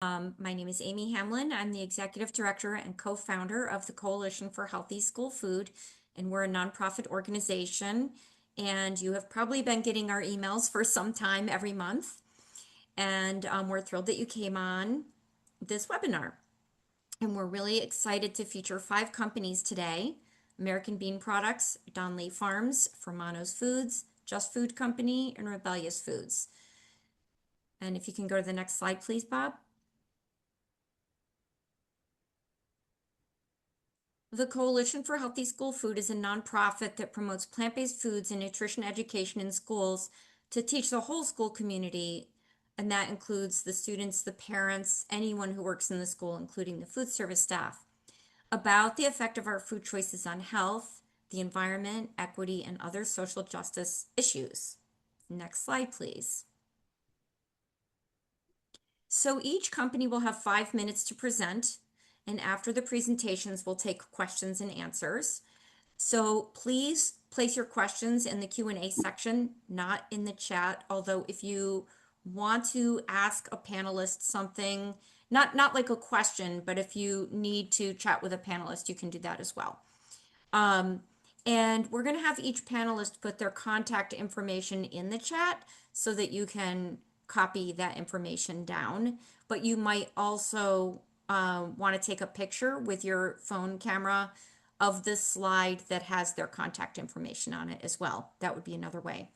My name is Amy Hamlin. I'm the executive director and co-founder of the Coalition for Healthy School Food, and we're a nonprofit organization. And you have probably been getting our emails for some time every month. And we're thrilled that you came on this webinar. And we're really excited to feature 5 companies today: American Bean Products, Donley Farms, Furmano's Foods, Just Food Company, and Rebellyous Foods. And if you can go to the next slide, please, Bob. The Coalition for Healthy School Food is a nonprofit that promotes plant-based foods and nutrition education in schools to teach the whole school community, and that includes the students, the parents, anyone who works in the school, including the food service staff, about the effect of our food choices on health, the environment, equity, and other social justice issues. Next slide, please. So each company will have 5 minutes to present, and after the presentations, we'll take questions and answers. So please place your questions in the Q&A section, not in the chat. Although if you want to ask a panelist something, not like a question, but if you need to chat with a panelist, you can do that as well. And we're going to have each panelist put their contact information in the chat so that you can copy that information down. But you might also want to take a picture with your phone camera of this slide that has their contact information on it as well. That would be another way.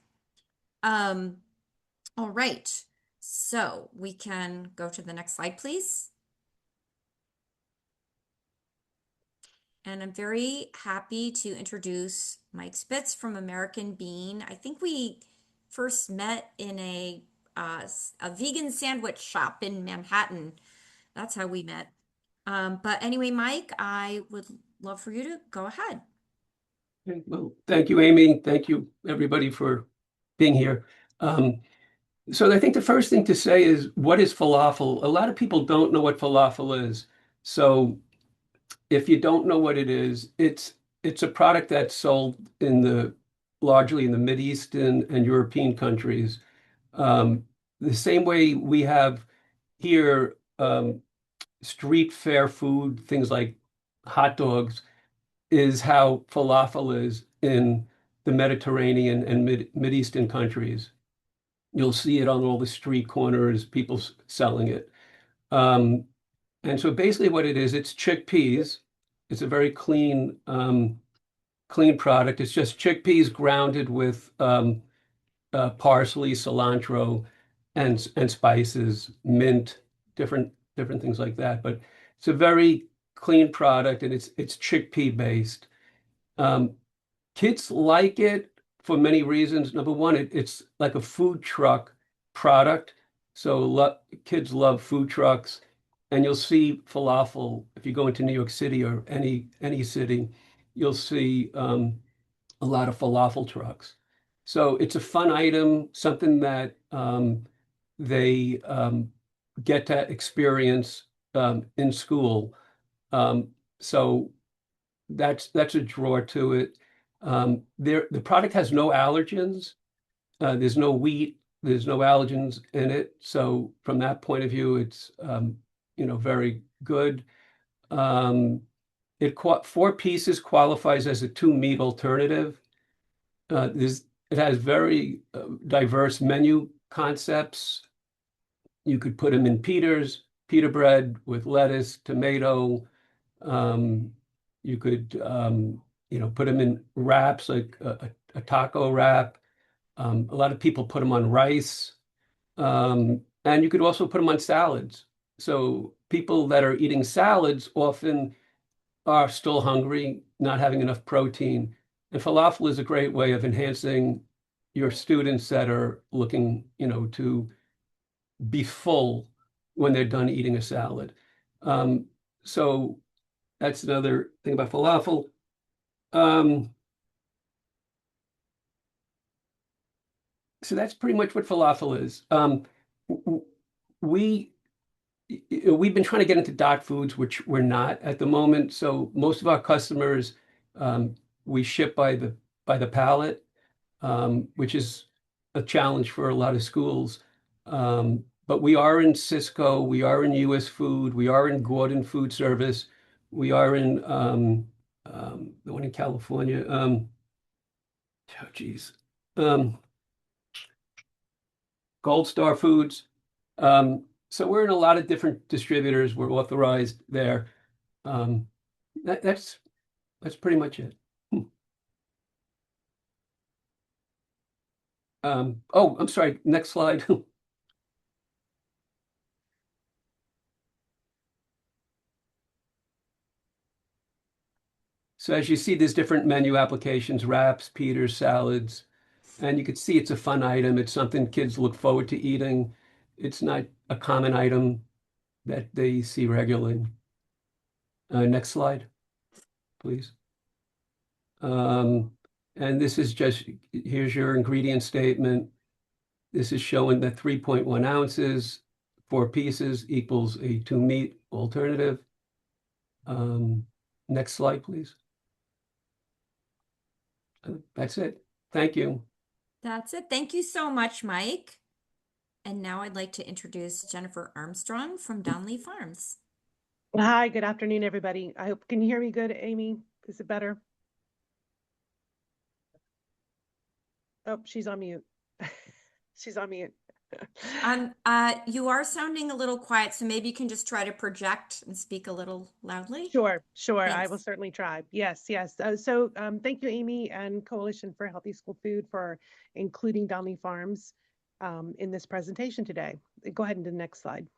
All right, so we can go to the next slide, please. And I'm very happy to introduce Mike Spitz from American Bean. I think we first met in a vegan sandwich shop in Manhattan. That's how we met. But anyway, Mike, I would love for you to go ahead. Okay, well, thank you, Amy. Thank you, everybody, for being here. So I think the first thing to say is, what is falafel? A lot of people don't know what falafel is. So if you don't know what it is, it's a product that's sold largely in the Mideastern and European countries. The same way we have here street fair food, things like hot dogs, is how falafel is in the Mediterranean and Mideastern countries. You'll see it on all the street corners, people selling it. And so basically what it is, it's chickpeas. It's a very clean product. It's just chickpeas grounded with parsley, cilantro, and spices, mint, different things like that. But it's a very clean product, and it's chickpea based. Kids like it for many reasons. Number one, it's like a food truck product. So kids love food trucks, and you'll see falafel if you go into New York City or any city, you'll see a lot of falafel trucks. So it's a fun item, something that they get to experience in school. So that's a draw to it. The product has no allergens. There's no wheat. There's no allergens in it. So from that point of view, it's very good. 4 pieces qualifies as a 2-meat alternative. It has very diverse menu concepts. You could put them in pita bread with lettuce, tomato. You could put them in wraps, like a taco wrap. A lot of people put them on rice. And you could also put them on salads. So people that are eating salads often are still hungry, not having enough protein. And falafel is a great way of enhancing your students that are looking, to be full when they're done eating a salad. So that's another thing about falafel. So that's pretty much what falafel is. We we've been trying to get into dot foods, which we're not at the moment. So most of our customers, we ship by the pallet, which is a challenge for a lot of schools. but we are in Cisco, we are in US Food, we are in Gordon Food Service, we are in the one in California. Oh, geez. Um, Gold Star Foods. So we're in a lot of different distributors. We're authorized there. Um, that's pretty much it. Oh, I'm sorry. Next slide. So as you see, there's different menu applications, wraps, Peters, salads, and you can see it's a fun item. It's something kids look forward to eating. It's not a common item that they see regularly. Next slide, please. Um, and this is just, here's your ingredient statement. This is showing that 3.1 ounces, 4 pieces equals a 2 meat alternative. Next slide, please. That's it. Thank you. That's it. Thank you so much, Mike. And now I'd like to introduce Jennifer Armstrong from Donley Farms. Hi, good afternoon, everybody. I hope, can you hear me good, Amy? Is it better? Oh, she's on mute. She's on mute. You are sounding a little quiet, so maybe you can just try to project and speak a little loudly. Sure. I will Thanks. certainly try. Yes. Thank you, Amy and Coalition for Healthy School Food for including Donley Farms in this presentation today. Go ahead and do the next slide.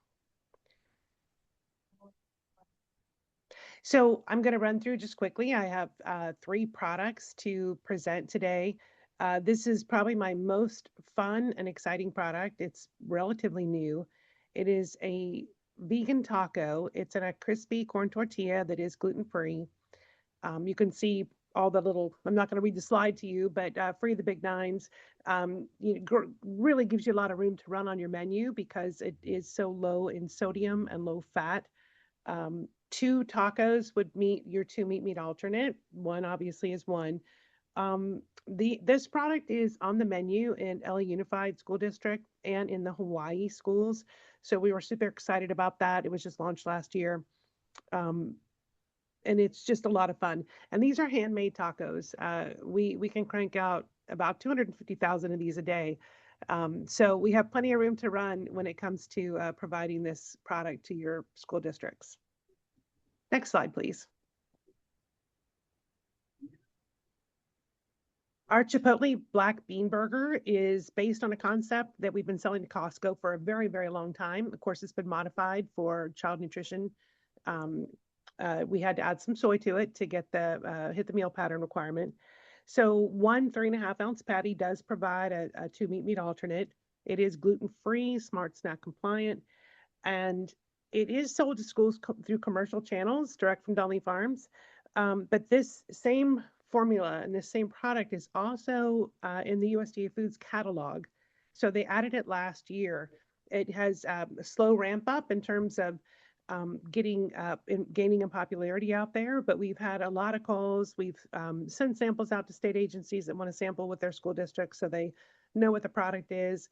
So I'm going to run through just quickly. I have 3 products to present today. This is probably my most fun and exciting product. It's relatively new. It is a vegan taco. It's in a crispy corn tortilla that is gluten-free. You can see all the little, I'm not going to read the slide to you, but free the big nines. Really gives you a lot of room to run on your menu because it is so low in sodium and low fat. 2 tacos would meet your 2 meat alternate. One obviously is one. This product is on the menu in LA Unified School District and in the Hawaii schools. So we were super excited about that. It was just launched last year. And it's just a lot of fun. And these are handmade tacos. We can crank out about 250,000 of these a day. So we have plenty of room to run when it comes to providing this product to your school districts. Next slide, please. Our Chipotle Black Bean Burger is based on a concept that we've been selling to Costco for a very, very long time. Of course, it's been modified for child nutrition. We had to add some soy to it to get the hit the meal pattern requirement. So one 3.5-ounce patty does provide a 2 meat alternate. It is gluten-free, Smart Snack compliant, and it is sold to schools through commercial channels direct from Donley Farms. But this same formula and this same product is also in the USDA Foods catalog. So they added it last year. It has a slow ramp up in terms of gaining in popularity out there, but we've had a lot of calls. We've sent samples out to state agencies that want to sample with their school districts so they know what the product is,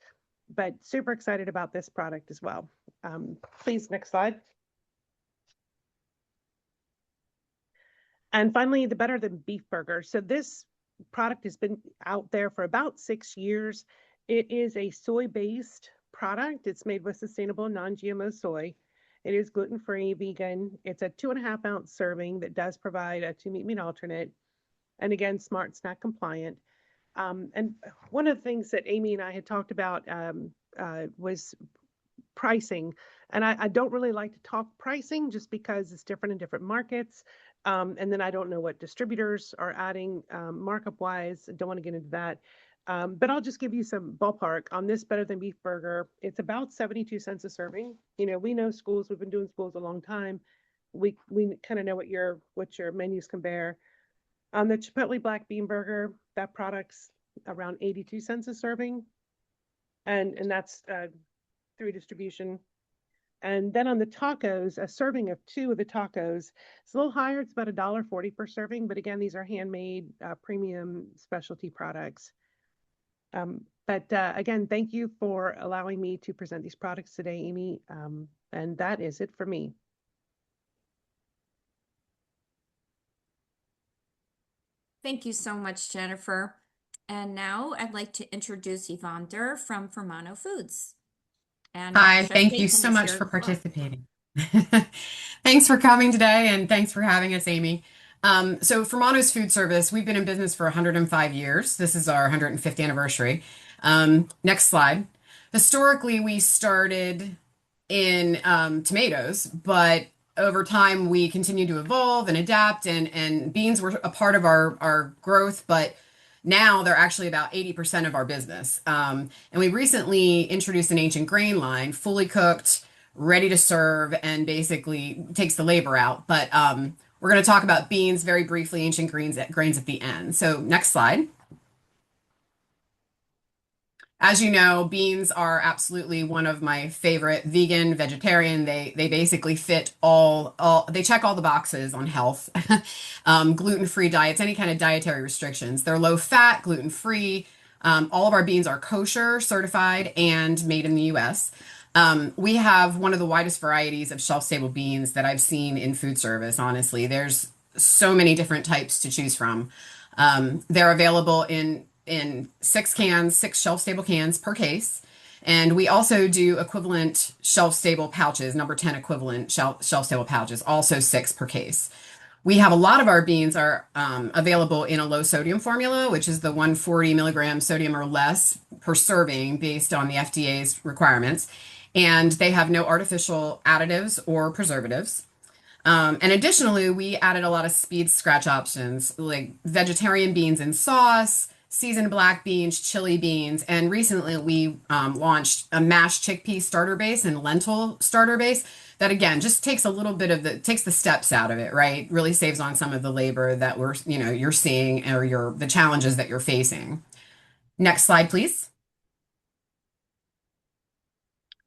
but super excited about this product as well. Please, next slide. And finally, the Better Than Beef Burger. So this product has been out there for about 6 years. It is a soy-based product. It's made with sustainable non-GMO soy. It is gluten-free, vegan. It's a 2.5-ounce serving that does provide a 2 meat alternate. And again, Smart Snack compliant. And one of the things that Amy and I had talked about was pricing. And I don't really like to talk pricing just because it's different in different markets. And then I don't know what distributors are adding markup wise. I don't want to get into that. But I'll just give you some ballpark on this Better Than Beef Burger. It's about 72 cents a serving. You know, we know schools, we've been doing schools a long time. We kind of know what your menus can bear. On the Chipotle Black Bean Burger, that product's around 82 cents a serving. And that's through distribution. And then on the tacos, a serving of 2 of the tacos, it's a little higher. It's about $1.40 per serving. But again, these are handmade premium specialty products. But again, thank you for allowing me to present these products today, Amy. And that is it for me. Thank you so much, Jennifer. And now I'd like to introduce Yvonne Durr from Furmano Foods. And Hi, Chef thank you Jason so is much here for as well. participating. Thanks for coming today, and thanks for having us, Amy. So Furmano's Food Service, we've been in business for 105 years. This is our 105th anniversary. Next slide. Historically, we started in tomatoes, but over time we continue to evolve and adapt, and beans were a part of our growth, but now they're actually about 80% of our business. And we recently introduced an ancient grain line, fully cooked, ready to serve, and basically takes the labor out. But we're going to talk about beans very briefly, ancient grains at the end. So next slide. As you know, beans are absolutely one of my favorite. Vegan, vegetarian, they basically fit all they check all the boxes on health. Gluten-free diets, any kind of dietary restrictions. They're low fat, gluten-free. All of our beans are kosher, certified, and made in the US. We have one of the widest varieties of shelf-stable beans that I've seen in food service, honestly. There's so many different types to choose from. They're available in 6 shelf-stable cans per case. And we also do equivalent shelf-stable pouches, number 10 equivalent shelf-stable pouches, also 6 per case. We have a lot of our beans are available in a low sodium formula, which is the 140 milligram sodium or less per serving based on the FDA's requirements. And they have no artificial additives or preservatives. And additionally, we added a lot of speed scratch options like vegetarian beans in sauce, seasoned black beans, chili beans, and recently we launched a mashed chickpea starter base and lentil starter base that again just takes a little bit of takes the steps out of it, right? Really saves on some of the labor that you're seeing or the challenges that you're facing. Next slide, please.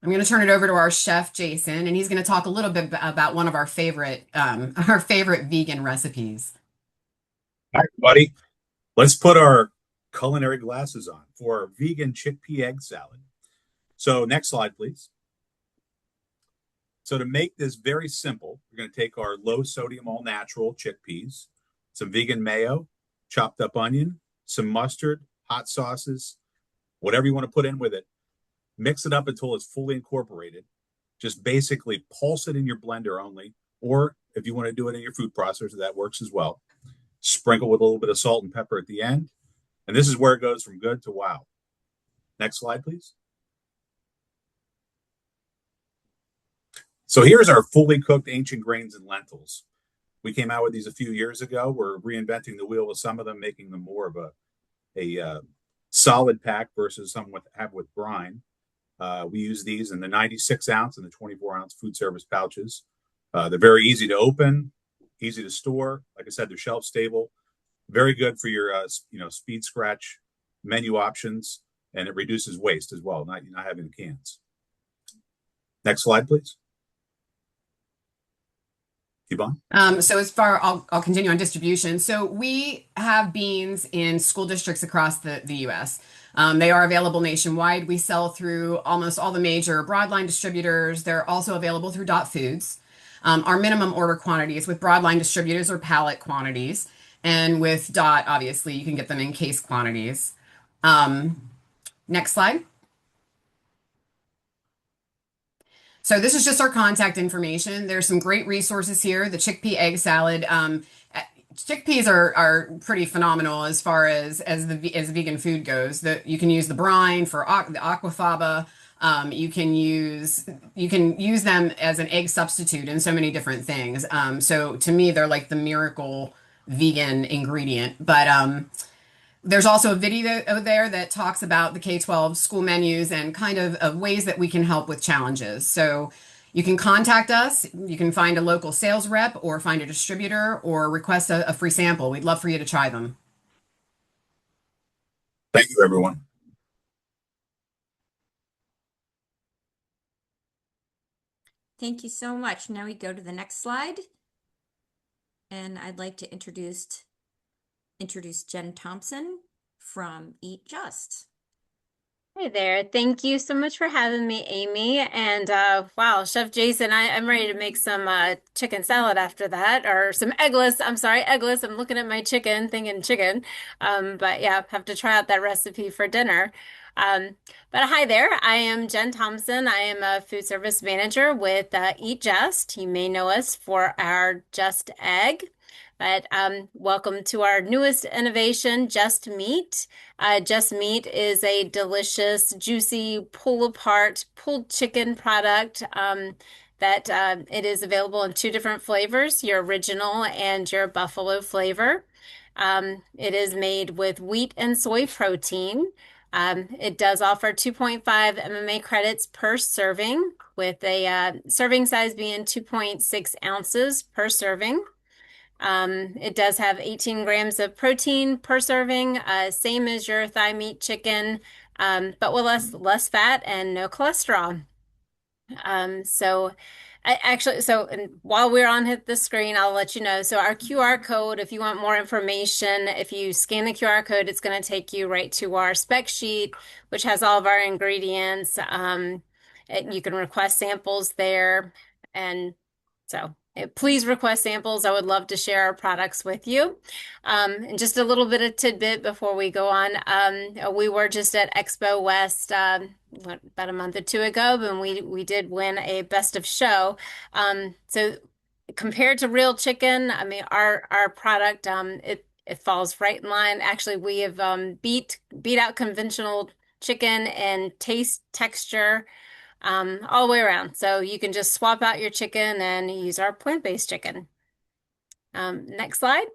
I'm going to turn it over to our chef, Jason, and he's going to talk a little bit about one of our favorite vegan recipes. Hi, everybody. Let's put our culinary glasses on for our vegan chickpea egg salad. So next slide, please. So to make this very simple, we're going to take our low sodium, all natural chickpeas, some vegan mayo, chopped up onion, some mustard, hot sauces, whatever you want to put in with it. Mix it up until it's fully incorporated. Just basically pulse it in your blender only, or if you want to do it in your food processor, that works as well. Sprinkle with a little bit of salt and pepper at the end. And this is where it goes from good to wow. Next slide, please. So here's our fully cooked ancient grains and lentils. We came out with these a few years ago. We're reinventing the wheel with some of them, making them more of a solid pack versus some with brine. We use these in the 96 ounce and the 24 ounce food service pouches. They're very easy to open, easy to store. Like I said, they're shelf stable. Very good for your speed scratch menu options, and it reduces waste as well, not having the cans. Next slide, please. Yvonne? So I'll continue on distribution. So we have beans in school districts across the U.S. They are available nationwide. We sell through almost all the major broadline distributors. They're also available through Dot Foods. Our minimum order quantities with broadline distributors are pallet quantities. And with Dot, obviously, you can get them in case quantities. Next slide. So this is just our contact information. There's some great resources here. The chickpea egg salad. Chickpeas are pretty phenomenal as far as vegan food goes. You can use the brine for the aquafaba. You can use them as an egg substitute in so many different things. So to me, they're like the miracle vegan ingredient. But there's also a video there that talks about the K-12 school menus and kind of ways that we can help with challenges. So you can contact us. You can find a local sales rep or find a distributor or request a free sample. We'd love for you to try them. Thank you, everyone. Thank you so much. Now we go to the next slide. And I'd like to introduce Jen Thompson from Eat Just. Hey there. Thank you so much for having me, Amy. And wow, Chef Jason, I'm ready to make some chicken salad after that, or some eggless. I'm sorry, eggless. I'm looking at my chicken, thinking chicken. But yeah, have to try out that recipe for dinner. But hi there. I am Jen Thompson. I am a food service manager with Eat Just. You may know us for our Just Egg. But welcome to our newest innovation, Just Meat. Just Meat is a delicious, juicy, pull-apart pulled chicken product that it is available in two different flavors, your original and your buffalo flavor. It is made with wheat and soy protein. It does offer 2.5 MMA credits per serving, with a serving size being 2.6 ounces per serving. It does have 18 grams of protein per serving, same as your thigh meat chicken, but with less fat and no cholesterol. So and while we're on the screen, I'll let you know. So our QR code, if you want more information, if you scan the QR code, it's going to take you right to our spec sheet, which has all of our ingredients. You can request samples there. And so please request samples. I would love to share our products with you. And just a little bit of tidbit before we go on. We were just at Expo West about a month or two ago, and we did win a best of show. So compared to real chicken, I mean our product it falls right in line. Actually, we have beat out conventional chicken in taste, texture, all the way around. So you can just swap out your chicken and use our plant-based chicken. Next slide.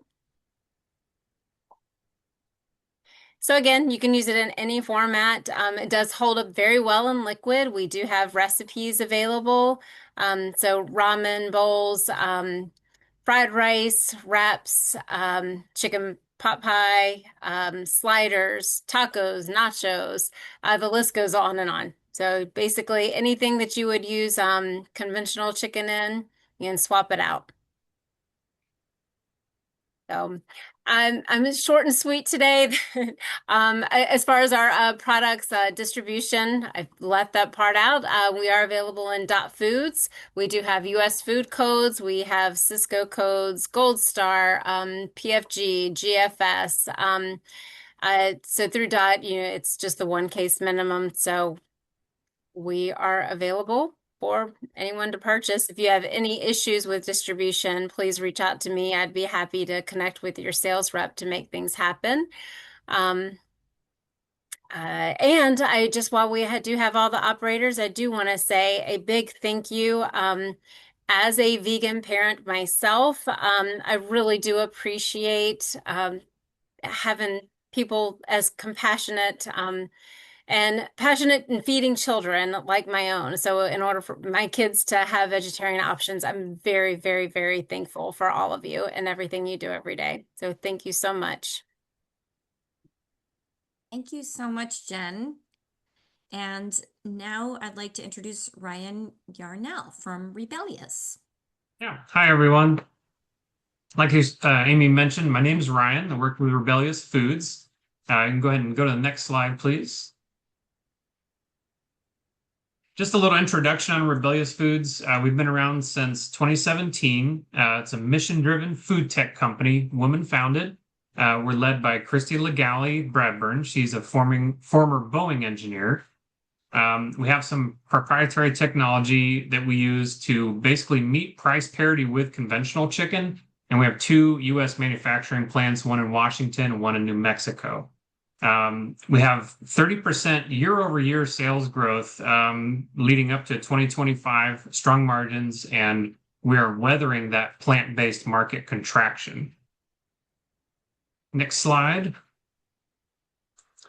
So again, you can use it in any format. It does hold up very well in liquid. We do have recipes available. So ramen bowls, fried rice, wraps, chicken pot pie, sliders, tacos, nachos. The list goes on and on. So basically anything that you would use conventional chicken in, you can swap it out. So I'm short and sweet today. As far as our products distribution, I've left that part out. We are available in Dot Foods. We do have U.S. food codes. We have Cisco codes, Gold Star, PFG, GFS. So through Dot, it's just the one case minimum. So we are available for anyone to purchase. If you have any issues with distribution, please reach out to me. I'd be happy to connect with your sales rep to make things happen. And I just, while we do have all the operators, I do want to say a big thank you. As a vegan parent myself, I really do appreciate having people as compassionate and passionate in feeding children like my own. So in order for my kids to have vegetarian options, I'm very, very, very thankful for all of you and everything you do every day. So thank you so much. Thank you so much, Jen. And now I'd like to introduce Ryan Yarnell from Rebellyous. Yeah. Hi, everyone. Like Amy mentioned, my name is Ryan. I work with Rebellyous Foods. You can go ahead and go to the next slide, please. Just a little introduction on Rebellyous Foods. We've been around since 2017. It's a mission-driven food tech company, woman-founded. We're led by Christy Legally Bradburn. She's a former Boeing engineer. We have some proprietary technology that we use to basically meet price parity with conventional chicken. And we have two U.S. manufacturing plants, one in Washington and one in New Mexico. We have 30% year-over-year sales growth leading up to 2025, strong margins, and we are weathering that plant-based market contraction. Next slide.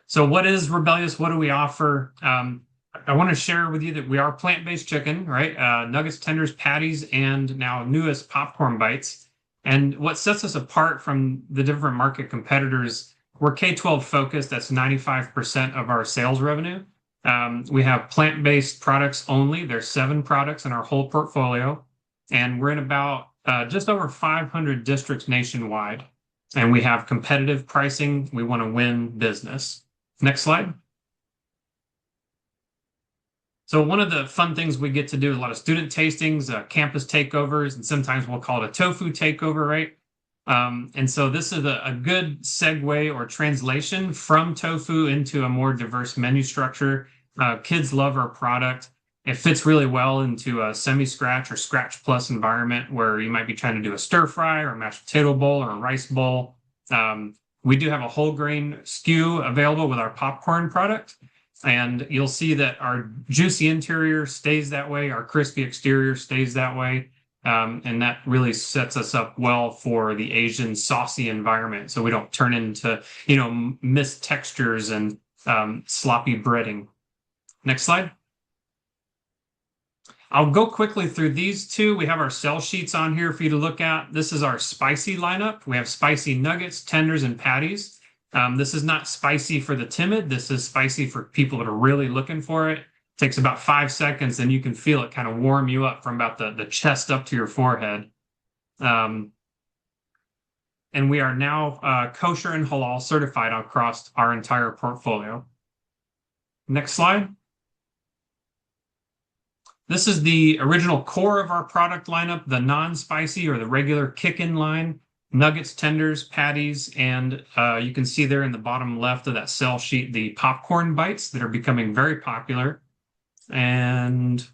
So what is Rebellyous? What do we offer? I want to share with you that we are plant-based chicken, right? Nuggets, tenders, patties, and now newest popcorn bites. And what sets us apart from the different market competitors, we're K-12 focused. That's 95% of our sales revenue. We have plant-based products only. There's 7 products in our whole portfolio. And we're in about just over 500 districts nationwide. And we have competitive pricing. We want to win business. Next slide. So one of the fun things we get to do is a lot of student tastings, campus takeovers, and sometimes we'll call it a tofu takeover, right? And so this is a good segue or translation from tofu into a more diverse menu structure. Kids love our product. It fits really well into a semi-scratch or scratch plus environment where you might be trying to do a stir fry or a mashed potato bowl or a rice bowl. We do have a whole grain SKU available with our popcorn product. And you'll see that our juicy interior stays that way. Our crispy exterior stays that way. And that really sets us up well for the Asian saucy environment. So we don't turn into, missed textures and sloppy breading. Next slide. I'll go quickly through these two. We have our sell sheets on here for you to look at. This is our spicy lineup. We have spicy nuggets, tenders, and patties. This is not spicy for the timid. This is spicy for people that are really looking for it. Takes about 5 seconds, and you can feel it kind of warm you up from about the chest up to your forehead. And we are now kosher and halal certified across our entire portfolio. Next slide. This is the original core of our product lineup, the non-spicy or the regular kick-in line, nuggets, tenders, patties, and you can see there in the bottom left of that sell sheet, the popcorn bites that are becoming very popular. And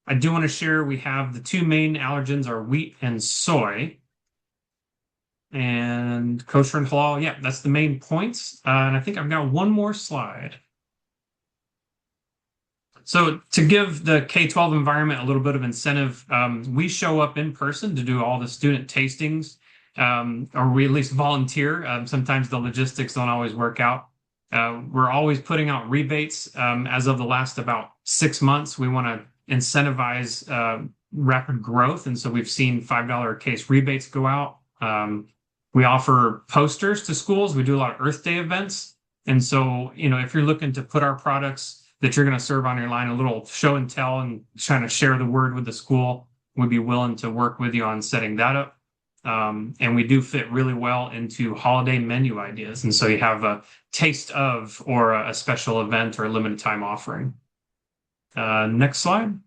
I do want to share, we have the two main allergens are wheat and soy. And kosher and halal, yeah, that's the main points. And I think I've got one more slide. So to give the K-12 environment a little bit of incentive, we show up in person to do all the student tastings, or we at least volunteer. Sometimes the logistics don't always work out. We're always putting out rebates. As of the last about 6 months, we want to incentivize rapid growth. And so we've seen $5 a case rebates go out. We offer posters to schools. We do a lot of Earth Day events. And so, if you're looking to put our products that you're going to serve on your line, a little show and tell and trying to share the word with the school, we'd be willing to work with you on setting that up. And we do fit really well into holiday menu ideas. And so you have a taste of or a special event or a limited time offering. Next slide.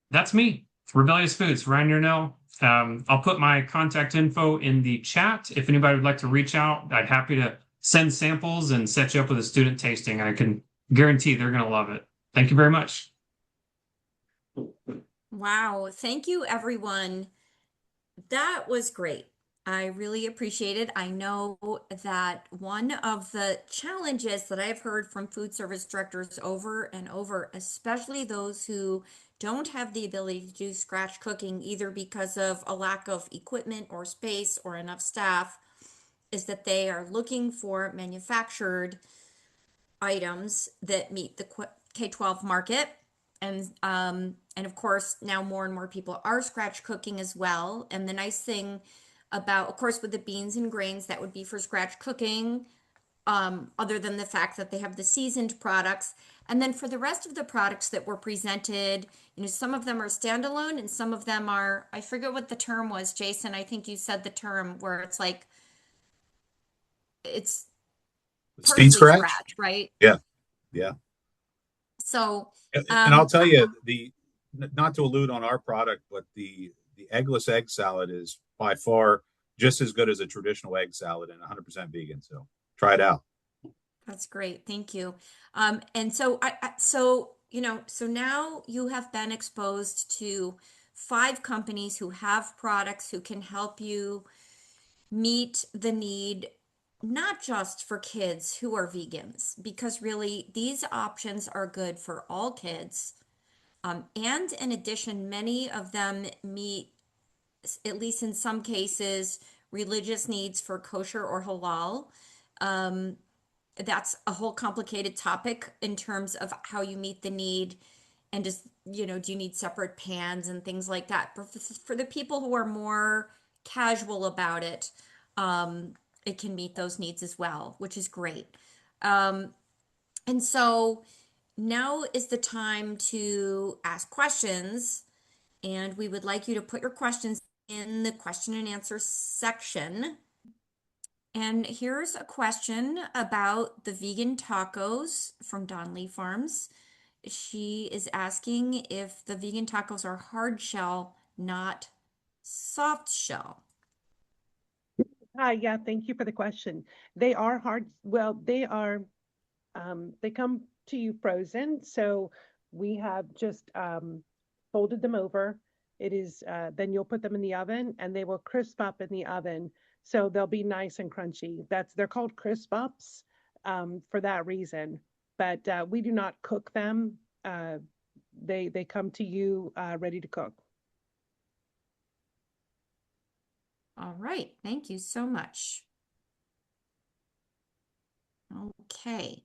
That's me, Rebellyous Foods, Ryan Yarnell. I'll put my contact info in the chat. If anybody would like to reach out, I'd happy to send samples and set you up with a student tasting. I can guarantee they're going to love it. Thank you very much. Wow. Thank you, everyone. That was great. I really appreciate it. I know that one of the challenges that I've heard from food service directors over and over, especially those who don't have the ability to do scratch cooking, either because of a lack of equipment or space or enough staff, is that they are looking for manufactured items that meet the K-12 market. And of course, now more and more people are scratch cooking as well. And the nice thing about, of course, with the beans and grains, that would be for scratch cooking, other than the fact that they have the seasoned products. And then for the rest of the products that were presented, some of them are standalone and some of them are, I forget what the term was, Jason. I think you said the term where it's like, it's Speed scratch, right? Yeah. So, and I'll tell you, not to allude on our product, but the eggless egg salad is by far just as good as a traditional egg salad and 100% vegan. So try it out. That's great. Thank you. And so so now you have been exposed to 5 companies who have products who can help you meet the need, not just for kids who are vegans, because really these options are good for all kids. And in addition, many of them meet, at least in some cases, religious needs for kosher or halal. That's a whole complicated topic in terms of how you meet the need and just, do you need separate pans and things like that. But for the people who are more casual about it, it can meet those needs as well, which is great. And so now is the time to ask questions, and we would like you to put your questions in the question and answer section. And here's a question about the vegan tacos from Don Lee Farms. she is asking if the vegan tacos are hard shell, not soft shell. Yeah, thank you for the question. They are hard. Well, they are, they come to you frozen. So we have just folded them over. It is, then you'll put them in the oven and they will crisp up in the oven. So they'll be nice and crunchy. They're called crisp ups for that reason. But we do not cook them. They come to you ready to cook. All right, thank you so much. Okay.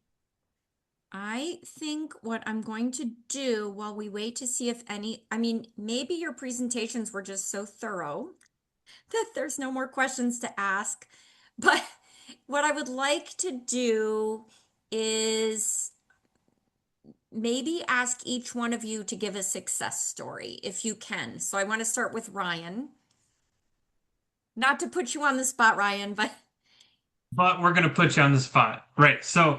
I think what I'm going to do while we wait to see if any, I mean, maybe your presentations were just so thorough that there's no more questions to ask. But what I would like to do is maybe ask each one of you to give a success story if you can. So I want to start with Ryan. Not to put you on the spot, Ryan, but We're going to put you on the spot. Right. So,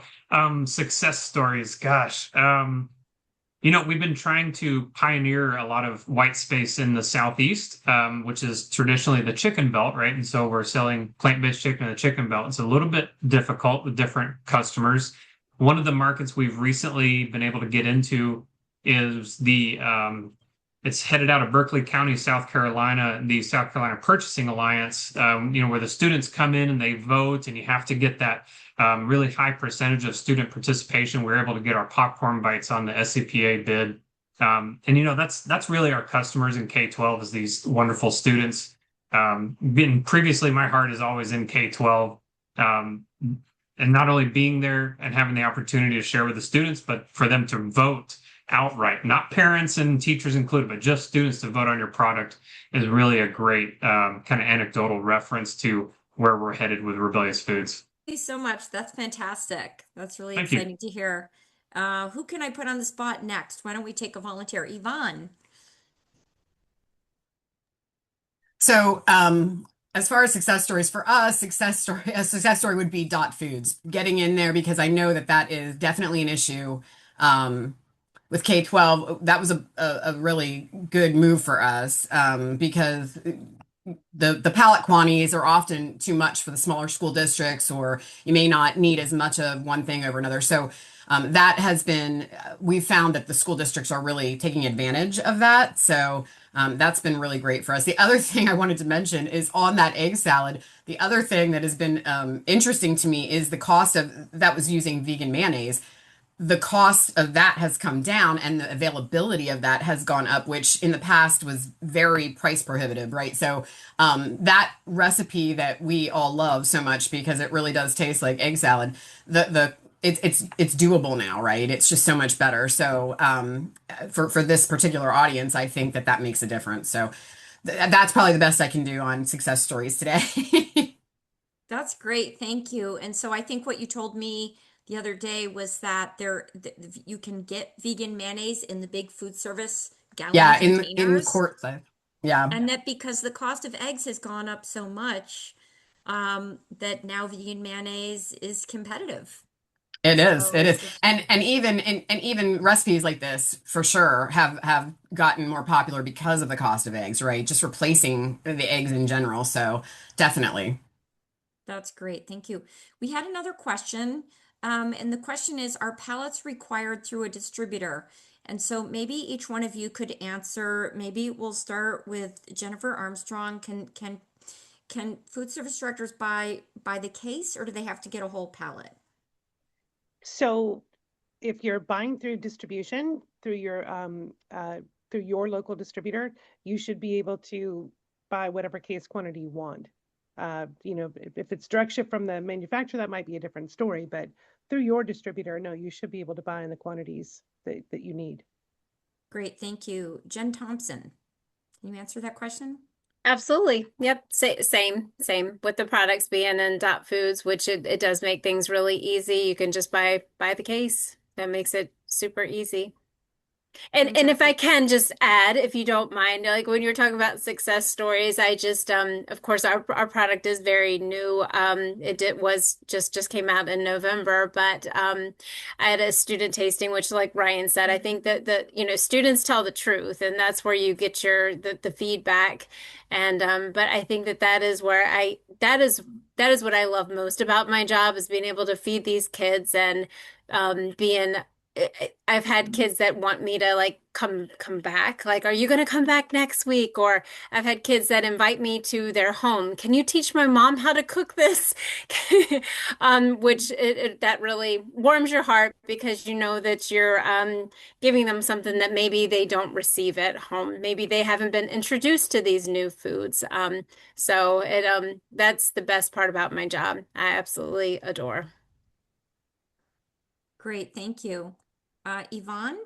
success stories, gosh. We've been trying to pioneer a lot of white space in the Southeast, which is traditionally the chicken belt, right? And so we're selling plant-based chicken in the chicken belt. It's a little bit difficult with different customers. One of the markets we've recently been able to get into is it's headed out of Berkeley County, South Carolina, the South Carolina Purchasing Alliance, where the students come in and they vote, and you have to get that really high percentage of student participation. We're able to get our popcorn bites on the SCPA bid. That's really our customers in K-12 is these wonderful students. Previously, my heart is always in K-12. And not only being there and having the opportunity to share with the students, but for them to vote outright, not parents and teachers included, but just students to vote on your product is really a great kind of anecdotal reference to where we're headed with Rebellyous Foods. thank you so much. That's fantastic. That's really Thank you. exciting to hear. Who can I put on the spot next? Why don't we take a volunteer? Yvonne. So, as far as success stories for us, a success story would be Dot Foods getting in there because I know that is definitely an issue. With K-12, that was a really good move for us because the pallet quantities are often too much for the smaller school districts, or you may not need as much of one thing over another. So that has been, we've found that the school districts are really taking advantage of that. So that's been really great for us. The other thing I wanted to mention is on that egg salad. The other thing that has been interesting to me is the cost of that was using vegan mayonnaise. The cost of that has come down and the availability of that has gone up, which in the past was very price prohibitive, right? So that recipe that we all love so much because it really does taste like egg salad, it's doable now, right? It's just so much better. So for this particular audience, I think that makes a difference. So that's probably the best I can do on success stories today. That's great. Thank you. And so I think what you told me the other day was that you can get vegan mayonnaise in the big food service gallon Yeah, in containers. court size. Yeah. And that because the cost of eggs has gone up so much, that now vegan mayonnaise is competitive. It is. So It is. And even recipes like this for sure have gotten more popular because of the cost of eggs, right? Just replacing the eggs in general. So definitely. that's great. Thank you. We had another question. And the question is, are pallets required through a distributor? And so maybe each one of you could answer. Maybe we'll start with Jennifer Armstrong. Can food service directors buy the case, or do they have to get a whole pallet? So if you're buying through distribution through your local distributor, you should be able to buy whatever case quantity you want. If it's direct ship from the manufacturer, that might be a different story, but through your distributor, no, you should be able to buy in the quantities that you need. Great, thank you. Jen Thompson, can you answer that question? Absolutely. Yep. Same with the products being in Dot Foods, which it does make things really easy. You can just buy the case. That makes it super easy. And if I Fantastic. can just add, if you don't mind, like when you're talking about success stories, I just of course our product is very new. It was just came out in November, but I had a student tasting, which like Ryan said, I think that students tell the truth, and that's where you get the feedback. And but I think that is where I that is what I love most about my job is being able to feed these kids and being I've had kids that want me to like come back. Like, are you going to come back next week? Or I've had kids that invite me to their home. Can you teach my mom how to cook this? Which that really warms your heart because you know that you're giving them something that maybe they don't receive at home. Maybe they haven't been introduced to these new foods. So that's the best part about my job. I absolutely adore. Great, thank you. Yvonne?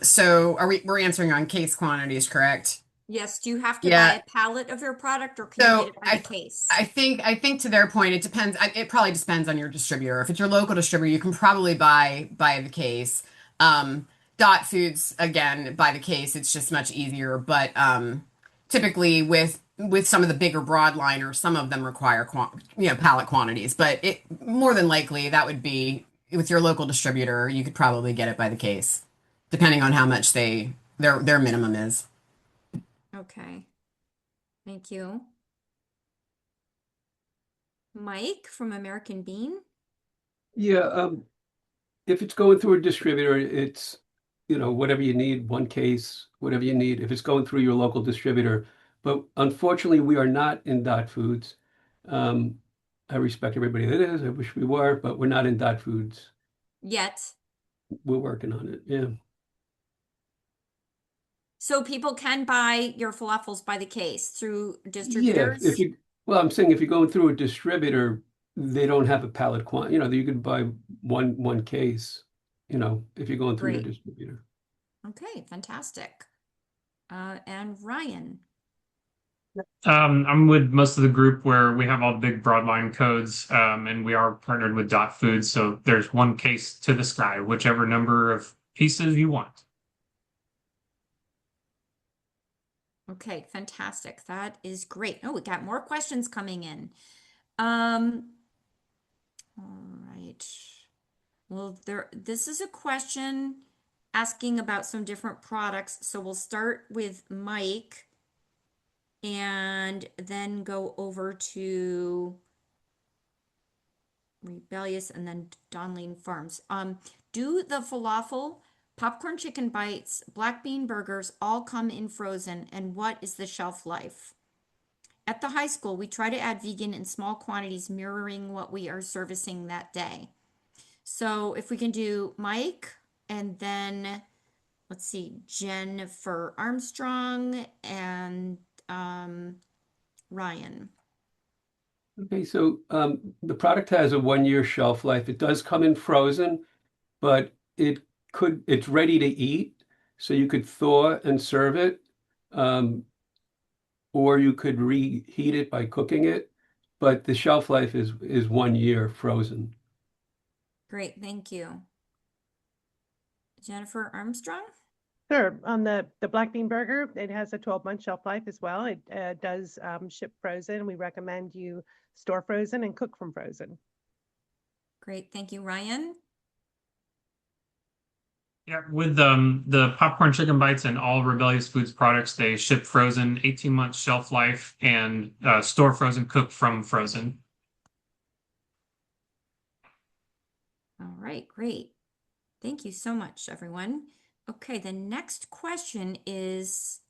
So we're answering on case quantities, correct? Yes, do you have to buy Yeah. a pallet of your product or can you get So it by the case? I think to their point, it depends. It probably depends on your distributor. If it's your local distributor, you can probably buy the case. Um, Dot Foods again by the case. It's just much easier. But typically with some of the bigger broadliners, some of them require pallet quantities. But it more than likely that would be with your local distributor. You could probably get it by the case, depending on how much their minimum is. Okay, thank you. Mike from American Bean? Yeah, if it's going through a distributor, it's, whatever you need, one case, whatever you need, if it's going through your local distributor. But unfortunately, we are not in Dot Foods. Um, I respect everybody that is. I wish we were, but we're not in Dot Foods. Yet. We're working on it. Yeah. So people can buy your falafels by the case through Yeah. If distributors? you, well, I'm saying if you're going through a distributor, they don't have a pallet you could buy one case, if you're going through your Great. distributor. Okay, fantastic. And Ryan? I'm with most of the group where we have all the big broadline codes, and we are partnered with Dot Foods. So there's one case to the sky, whichever number of pieces you want. Okay, fantastic. That is great. Oh, we got more questions coming in. Um, all right. Well, this is a question asking about some different products. So we'll start with Mike and then go over to Rebellyous and then Donleen Farms. Do the falafel, popcorn chicken bites, black bean burgers all come in frozen? And what is the shelf life? At the high school, we try to add vegan in small quantities, mirroring what we are servicing that day. So if we can do Mike and then let's see, Jennifer Armstrong and Ryan. Okay, so the product has a 1 year shelf life. It does come in frozen, but it's ready to eat. So you could thaw and serve it, um, or you could reheat it by cooking it. But the shelf life is 1 year frozen. Great, thank you. Jennifer Armstrong? Sure. On the black bean burger, it has a 12-month shelf life as well. It does ship frozen. We recommend you store frozen and cook from frozen. Great, thank you. Ryan? Yeah, with the popcorn chicken bites and all Rebellious Foods products, they ship frozen, 18 months shelf life, and store frozen, cook from frozen. All right, great. Thank you so much, everyone. Okay, the next question is,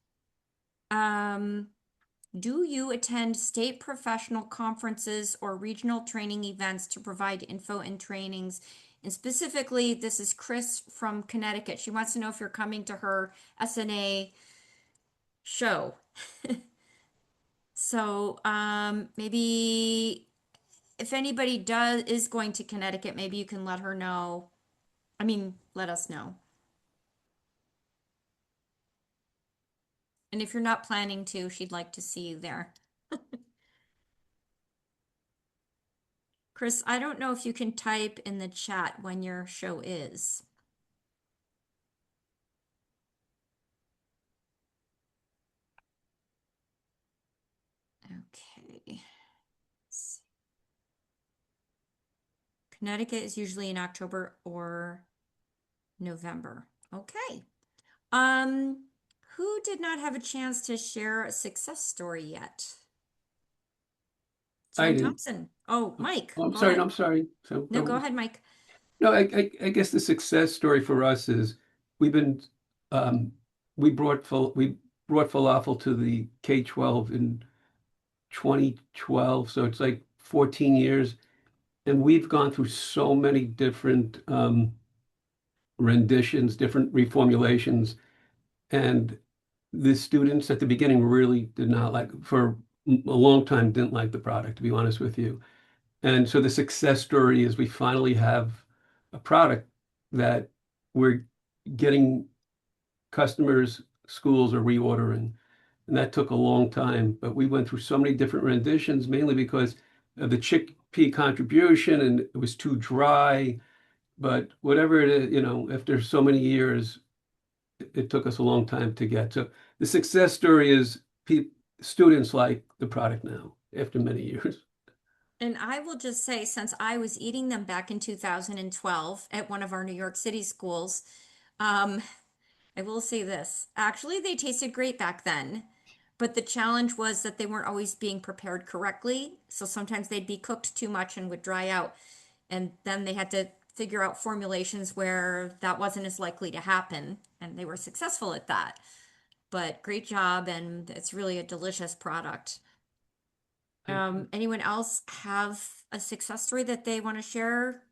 do you attend state professional conferences or regional training events to provide info and trainings? And specifically, this is Chris from Connecticut. She wants to know if you're coming to her SNA show. So, maybe if anybody is going to Connecticut, maybe you can let her know. I mean, let us know. And if you're not planning to, she'd like to see you there. Chris, I don't know if you can type in the chat when your show is. Okay. Connecticut is usually in October or November. Okay. Who did not have a chance to share a success story yet? I Jen didn't. Thompson. Oh, Mike, Oh, I'm go sorry. ahead. I'm sorry. So No, go ahead, Mike. No, I guess the success story for us is we've been um, we brought falafel to the K-12 in 2012, so it's like 14 years, and we've gone through so many different renditions, different reformulations, and the students at the beginning really did not like, for a long time, didn't like the product, to be honest with you. And so the success story is we finally have a product that we're getting customers, schools are reordering. And that took a long time, but we went through so many different renditions, mainly because of the chickpea contribution and it was too dry. But whatever it is, after so many years, it took us a long time to get. So the success story is students like the product now after many years. And I will just say, since I was eating them back in 2012 at one of our New York City schools, um, I will say this. Actually, they tasted great back then, but the challenge was that they weren't always being prepared correctly. So sometimes they'd be cooked too much and would dry out. And then they had to figure out formulations where that wasn't as likely to happen. And they were successful at that. But great job, and it's really a delicious product. Anyone else have a success story that they want to share?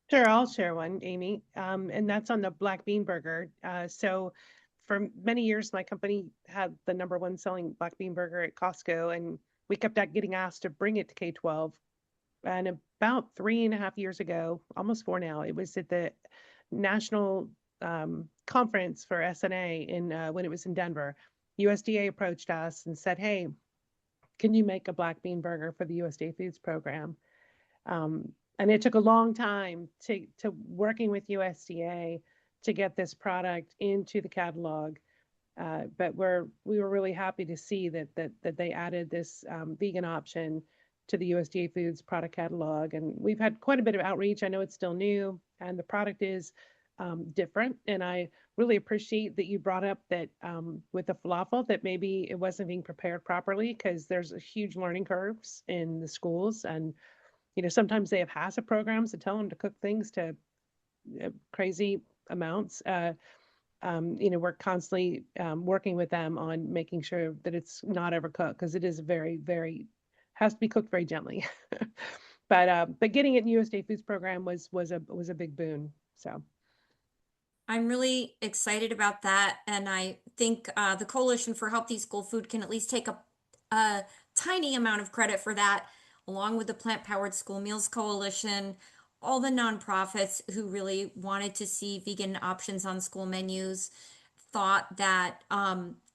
Sure, I'll share one, Amy. And that's on the black bean burger. So for many years, my company had the #1 selling black bean burger at Costco, and we kept getting asked to bring it to K-12. And about 3.5 years ago, almost 4 now, it was at the national conference for SNA when it was in Denver. USDA approached us and said, "Hey, can you make a black bean burger for the USDA Foods program?" And it took a long time to working with USDA to get this product into the catalog. But we were really happy to see that they added this vegan option to the USDA Foods product catalog, and we've had quite a bit of outreach. I know it's still new, and the product is different. And I really appreciate that you brought up that with the falafel that maybe it wasn't being prepared properly, because there's a huge learning curves in the schools, and sometimes they have HACCP programs that tell them to cook things to crazy amounts. We're constantly working with them on making sure that it's not overcooked, because it is very, very, has to be cooked very gently. But getting it in USDA Foods program was a big boon. So I'm really excited about that, and I think the Coalition for Healthy School Food can at least take a tiny amount of credit for that, along with the Plant Powered School Meals Coalition, all the nonprofits who really wanted to see vegan options on school menus, thought that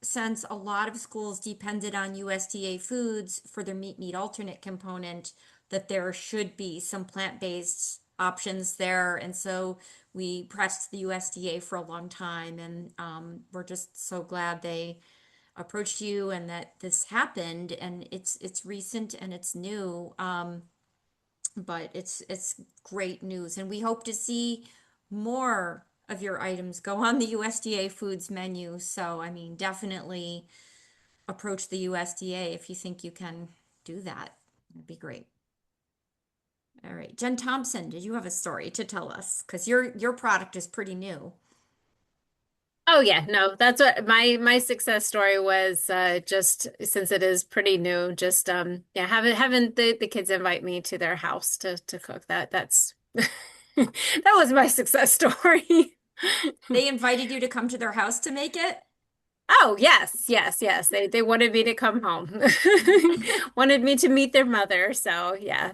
since a lot of schools depended on USDA foods for their meat alternate component, that there should be some plant-based options there. And so we pressed the USDA for a long time, and we're just so glad they approached you and that this happened. And it's recent and it's new, but it's great news, and we hope to see more of your items go on the USDA foods menu. So I mean, definitely approach the USDA if you think you can do that. It'd be great. All right, Jen Thompson, did you have a story to tell us? Because your product is pretty new. Oh yeah, no, that's what my success story was, just since it is pretty new, just yeah, having the kids invite me to their house to cook. That's that was my success story. They invited you to come to their house to make it? Oh yes, yes, yes. They wanted me to come home. Wanted me to meet their mother. So yeah.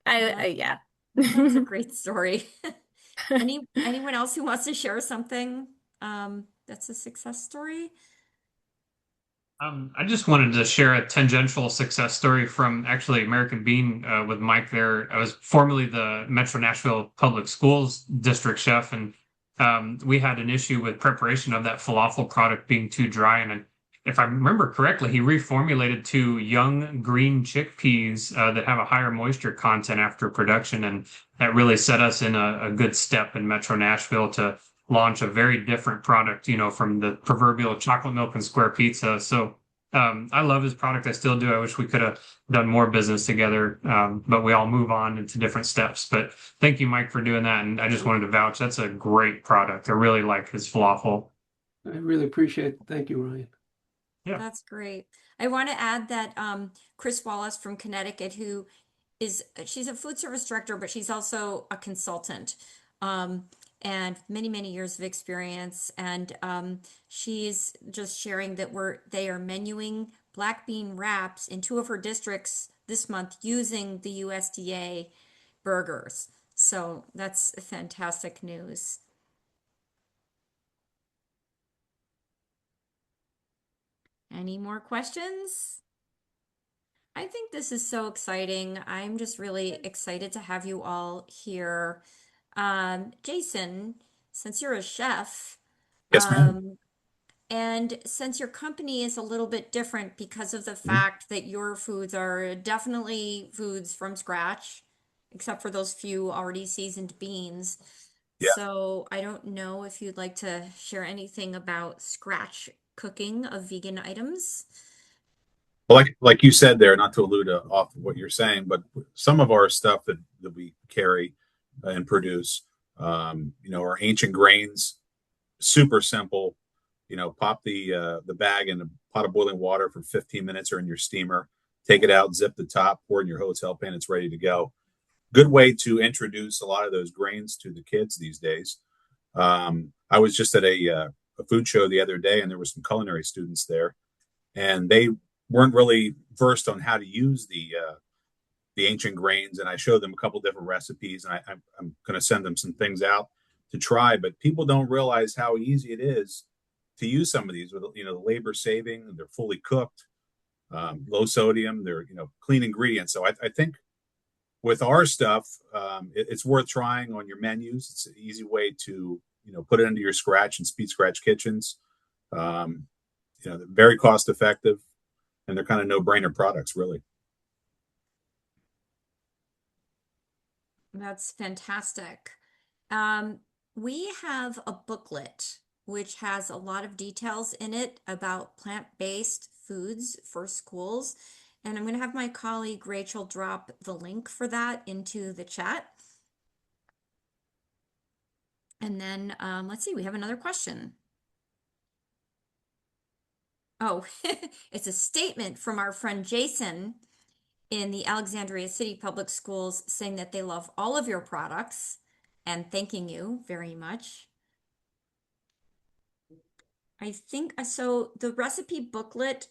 Yeah. That's a great story. Anyone else who wants to share something that's a success story? I just wanted to share a tangential success story from actually American Bean with Mike there. I was formerly the Metro Nashville Public Schools district chef, and we had an issue with preparation of that falafel product being too dry. And if I remember correctly, he reformulated to young green chickpeas that have a higher moisture content after production. And that really set us in a good step in Metro Nashville to launch a very different product, from the proverbial chocolate milk and square pizza. So I love his product. I still do. I wish we could have done more business together, but we all move on into different steps. But thank you, Mike, for doing that. And I just wanted to vouch. That's a great product. I really like his falafel. I really appreciate it. Thank you, Ryan. Yeah. That's great. I want to add that Chris Wallace from Connecticut, she's a food service director, but she's also a consultant, and many, many years of experience. And she's just sharing that they are menuing black bean wraps in 2 of her districts this month using the USDA burgers. So that's fantastic news. Any more questions? I think this is so exciting. I'm just really excited to have you all here. Jason, since you're a chef, Yes, ma'am. and since your company is a little bit different because of the fact that your foods are definitely foods from scratch, except for those few already seasoned beans. Yeah. So I don't know if you'd like to share anything about scratch cooking of vegan items. Well, like you said there, not to allude off of what you're saying, but some of our stuff that we carry and produce, our ancient grains, super simple. Pop the bag in a pot of boiling water for 15 minutes or in your steamer. Take it out, zip the top, pour it in your hotel pan. It's ready to go. Good way to introduce a lot of those grains to the kids these days. I was just at a food show the other day, and there were some culinary students there, and they weren't really versed on how to use the ancient grains. And I showed them a couple different recipes, and I'm going to send them some things out to try. But people don't realize how easy it is to use some of these with the labor saving. They're fully cooked, low sodium. They're clean ingredients. So I think with our stuff, it's worth trying on your menus. It's an easy way to put it into your scratch and speed scratch kitchens. They're very cost effective, and they're kind of no-brainer products, really. That's fantastic. We have a booklet which has a lot of details in it about plant-based foods for schools. And I'm going to have my colleague Rachel drop the link for that into the chat. And then let's see, we have another question. Oh, it's a statement from our friend Jason in the Alexandria City Public Schools saying that they love all of your products and thanking you very much. I think so. The recipe booklet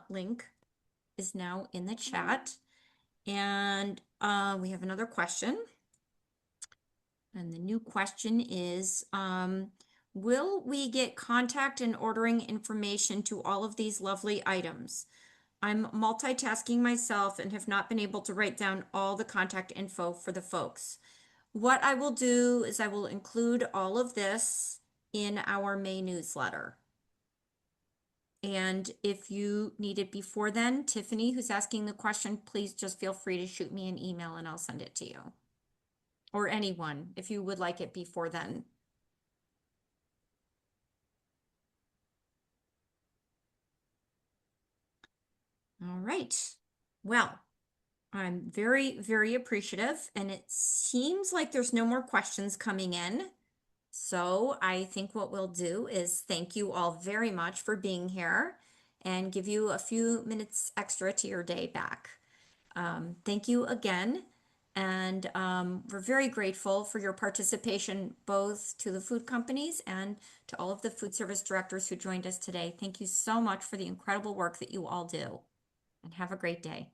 link is now in the chat, and we have another question. And the new question is, will we get contact and ordering information to all of these lovely items? I'm multitasking myself and have not been able to write down all the contact info for the folks. What I will do is I will include all of this in our May newsletter. And if you need it before then, Tiffany, who's asking the question, please just feel free to shoot me an email and I'll send it to you. Or anyone, if you would like it before then. All right. Well, I'm very, very appreciative, and it seems like there's no more questions coming in. So I think what we'll do is thank you all very much for being here and give you a few minutes extra to your day back. Thank you again. And we're very grateful for your participation, both to the food companies and to all of the food service directors who joined us today. Thank you so much for the incredible work that you all do. And have a great day.